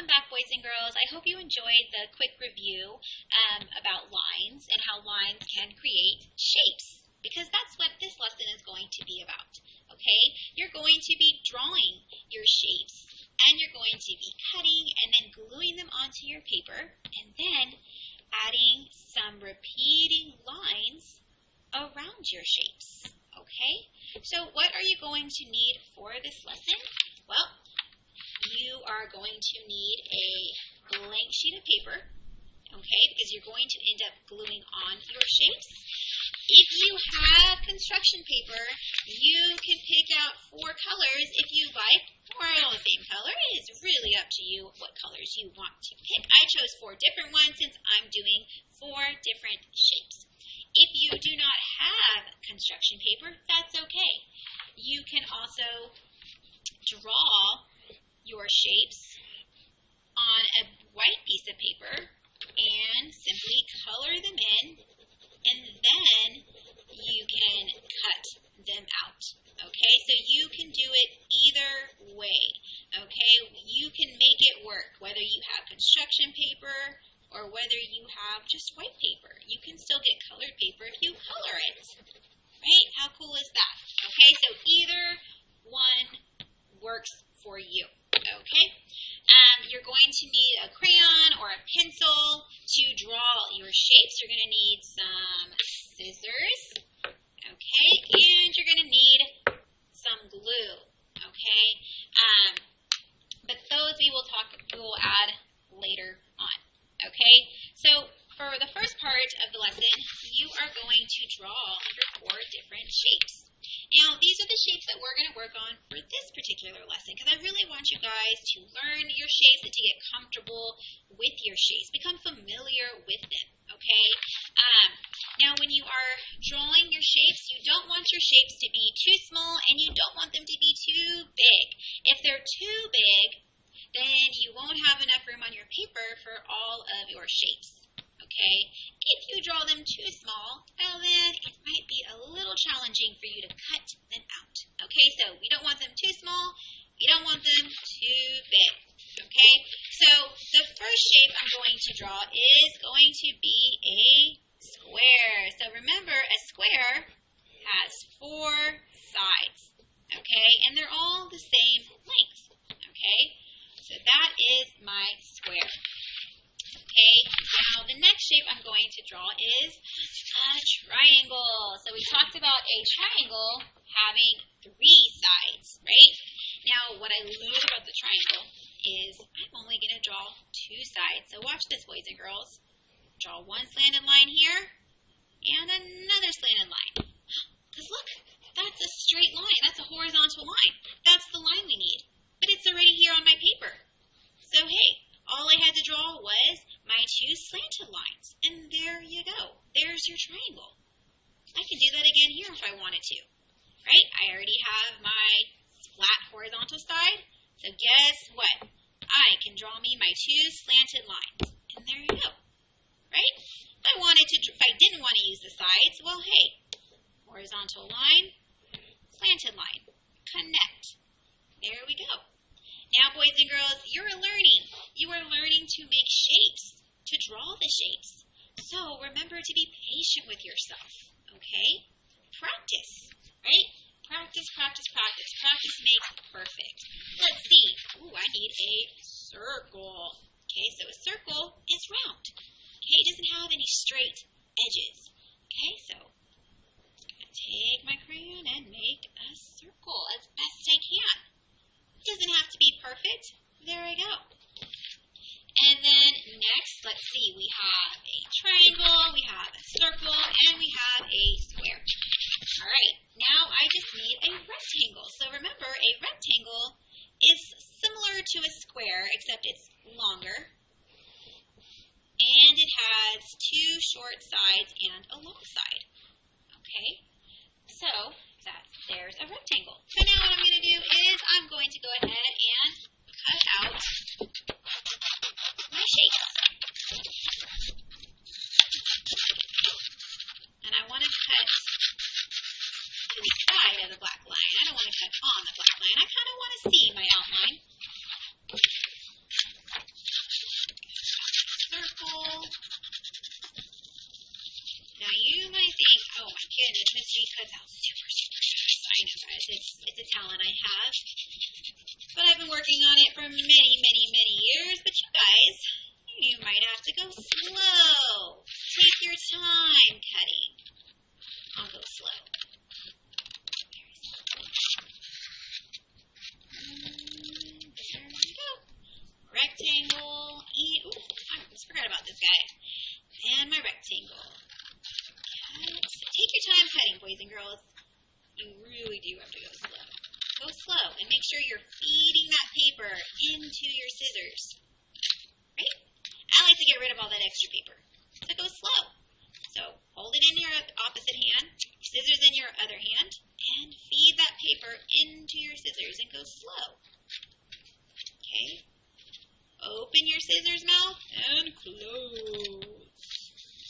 Welcome back, boys and girls. I hope you enjoyed the quick review about lines and how lines can create shapes, because that's what this lesson is going to be about, okay? You're going to be drawing your shapes, and you're going to be cutting and then gluing them onto your paper, and then adding some repeating lines around your shapes, okay? So what are you going to need for this lesson? Well, you are going to need a blank sheet of paper, okay, because you're going to end up gluing on your shapes. If you have construction paper, you can pick out 4 colors if you like, or all the same color. It is really up to you what colors you want to pick. I chose 4 different ones since I'm doing 4 different shapes. If you do not have construction paper, that's okay. You can also draw your shapes on a white piece of paper and simply color them in, and then you can cut them out. Okay, so you can do it either way. Okay, you can make it work whether you have construction paper or whether you have just white paper. You can still get colored paper if you color it. Right? How cool is that? Okay, so either one works for you. Okay, you're going to need a crayon or a pencil to draw your shapes. You're going to need some scissors, okay, and you're going to need some glue, okay. But those we will add later on, okay. So for the first part of the lesson, you are going to draw your 4 different shapes. Now, these are the shapes that we're going to work on for this particular lesson, because I really want you guys to learn your shapes and to get comfortable with your shapes. Become familiar with them, okay? Now, when you are drawing your shapes, you don't want your shapes to be too small and you don't want them to be too big. If they're too big, then you won't have enough room on your paper for all of your shapes. Okay, if you draw them too small, well then it might be a little challenging for you to cut them out. Okay, so we don't want them too small, we don't want them too big. Okay, so the first shape I'm going to draw is going to be a square. So remember, a square has 4 sides. Okay, and they're all the same length. Okay, so that is my square. Okay, now the next shape I'm going to draw is a triangle. So we talked about a triangle having 3 sides, right? Now what I love about the triangle is I'm only going to draw 2 sides. So watch this, boys and girls. Draw one slanted line here and another slanted line. Because look, that's a straight line. That's a horizontal line. That's the line we need. But it's already here on my paper. So hey, all I had to draw was my 2 slanted lines, and there you go. There's your triangle. I can do that again here if I wanted to, right? I already have my flat horizontal side, so guess what? I can draw me my 2 slanted lines, and there you go, right? If I didn't want to use the sides, well, hey, horizontal line, slanted line, connect. There we go. Now, boys and girls, you're learning. You are learning to make shapes, to draw the shapes. So remember to be patient with yourself, okay? Practice, right? Practice, practice, practice. Practice makes perfect. Let's see. Ooh, I need a circle. Okay, so a circle is round. Okay, it doesn't have any straight edges. Okay, so I'm going to take my crayon and make a circle as best I can. It doesn't have to be perfect. There I go. And then next, let's see, we have a triangle, we have a circle, and we have a square. All right, now I just need a rectangle. So remember, a rectangle is similar to a square, except it's longer. And it has 2 short sides and a long side. Okay, so there's a rectangle. So now what I'm going to do is I'm going to go ahead and cut out my shape. And I want to cut to the side of the black line. I don't want to cut on the black line. I kind of want to see my outline. goodness, Miss V cuts out super, super fast. I know, guys. It's a talent I have. But I've been working on it for many, many, many years. But you guys, you might have to go slow. Take your time cutting. I'll go slow. There we go. Rectangle. I almost forgot about this guy. And my rectangle. Take your time cutting, boys and girls. You really do have to go slow. Go slow and make sure you're feeding that paper into your scissors. Right? I like to get rid of all that extra paper. So go slow. So hold it in your opposite hand, scissors in your other hand, and feed that paper into your scissors and go slow. Okay? Open your scissors mouth and close.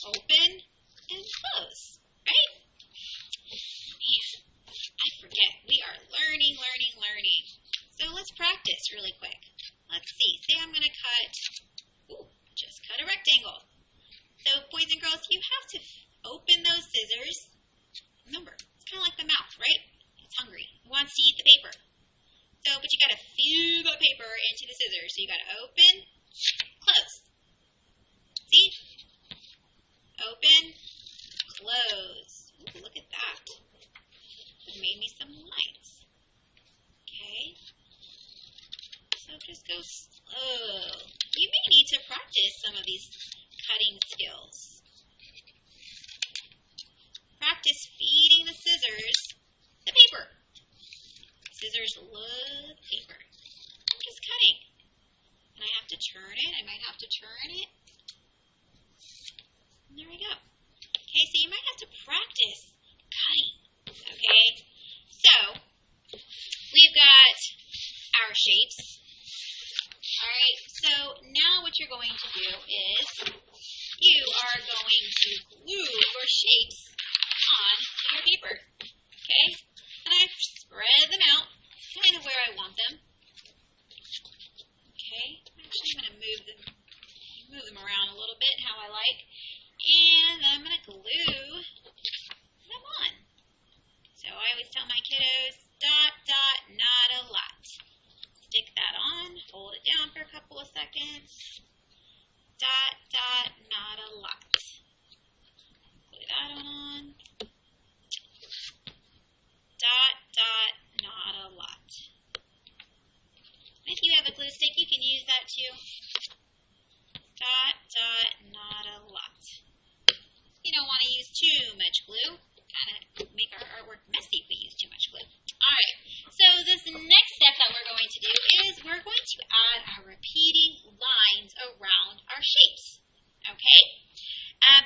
Open and close. Right? Man, I forget. We are learning. So let's practice really quick. Let's see. Say I'm going to just cut a rectangle. So boys and girls, you have to open those scissors. Remember, it's kind of like the mouth, right? It's hungry. It wants to eat the paper. So, but you got to feed the paper into the scissors. So you got to open, close. See? Open, close. Ooh, look at that. It made me some lines. Okay. So just go slow. You may need to practice some of these cutting skills. Practice feeding the scissors the paper. Scissors love paper. I'm just cutting. And I have to turn it. I might have to turn it. And there we go. Okay, so you might have to practice cutting. Okay? So, we've got our shapes. Alright, so now what you're going to do is you are going to glue your shapes on your paper. Okay? And I've spread them out kind of where I want them. Okay? Actually, I'm going to move them around a little bit how I like. And then I'm going to glue them on. So I always tell my kiddos, dot, dot, not a lot. Stick that on, hold it down for a couple of seconds. Dot, dot, not a lot. Glue that on. Dot, dot, not a lot. And if you have a glue stick, you can use that too. Dot, dot, not a lot. You don't want to use too much glue. Kind of make our artwork messy if we use too much glue. Alright, so this next step that we're going to do is we're going to add our repeating lines around our shapes. Okay?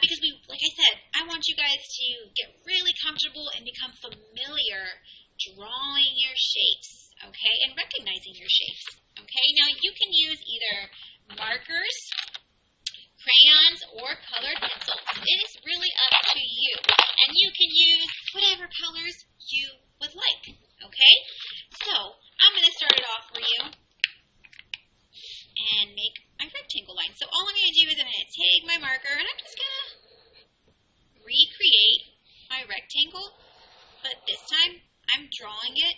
Because like I said, I want you guys to get really comfortable and become familiar drawing your shapes, okay, and recognizing your shapes, okay? Now, you can use either markers, crayons, or colored pencils. It is really up to you, and you can use whatever colors you would like, okay? So, I'm going to start it off for you and make my rectangle line. So, all I'm going to do is I'm going to take my marker, and I'm just going to recreate my rectangle, but this time I'm drawing it,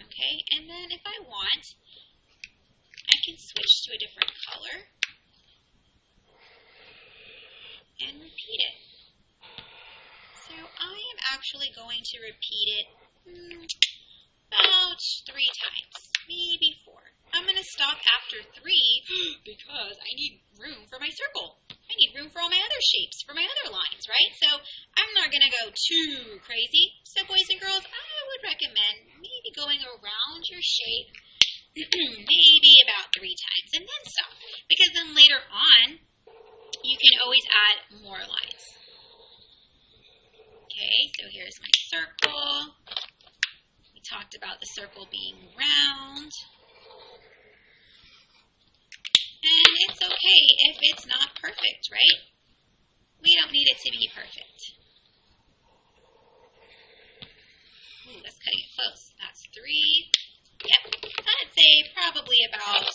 okay, and then if I want, I can switch to a different color and repeat it. So I am actually going to repeat it about 3 times, maybe 4. I'm going to stop after 3 because I need room for my circle. I need room for all my other shapes, for my other lines, right? So I'm not going to go too crazy. So boys and girls, I would recommend maybe going around your shape maybe about 3 times and then stop. Because then later on, you can always add more lines. Okay, so here's my circle. We talked about the circle being round. And it's okay if it's not perfect, right? We don't need it to be perfect. Ooh, that's cutting it close. That's 3. Yep, I'd say probably about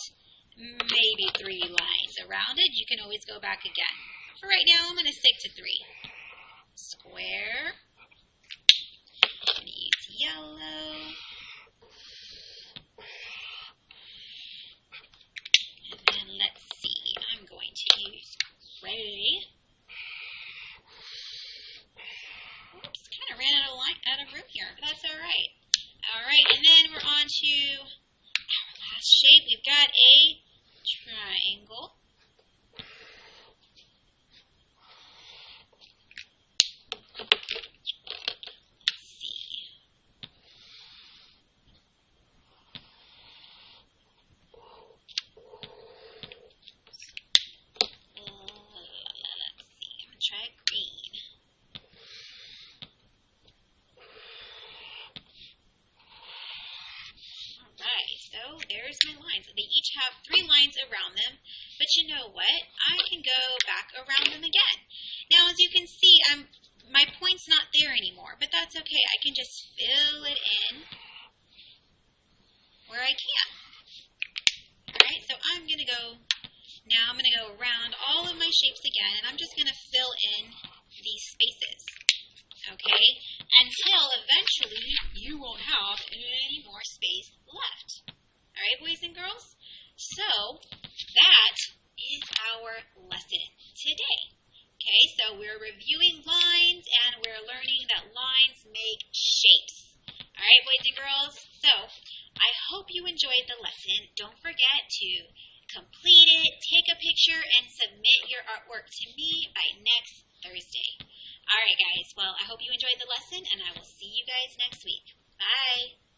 maybe 3 lines around it. You can always go back again. For right now, I'm going to stick to 3. Square, yellow. And then let's see, I'm going to use gray. Oops, kind of ran out of room here, but that's all right. All right, and then we're on to our last shape. We've got a triangle. Try green. Alright, so there's my lines. They each have 3 lines around them, but you know what? I can go back around them again. Now, as you can see, my point's not there anymore, but that's okay. I can just fill it in where I can. Alright, so I'm going to go around all of my shapes again, and I'm just going to fill in these spaces, okay, until eventually you won't have any more space left. All right, boys and girls? So that is our lesson today. Okay, so we're reviewing lines, and we're learning that lines make shapes. All right, boys and girls? So I hope you enjoyed the lesson. Don't forget to complete it, take a picture, and submit your artwork to me by next Thursday. All right, guys. Well, I hope you enjoyed the lesson, and I will see you guys next week. Bye.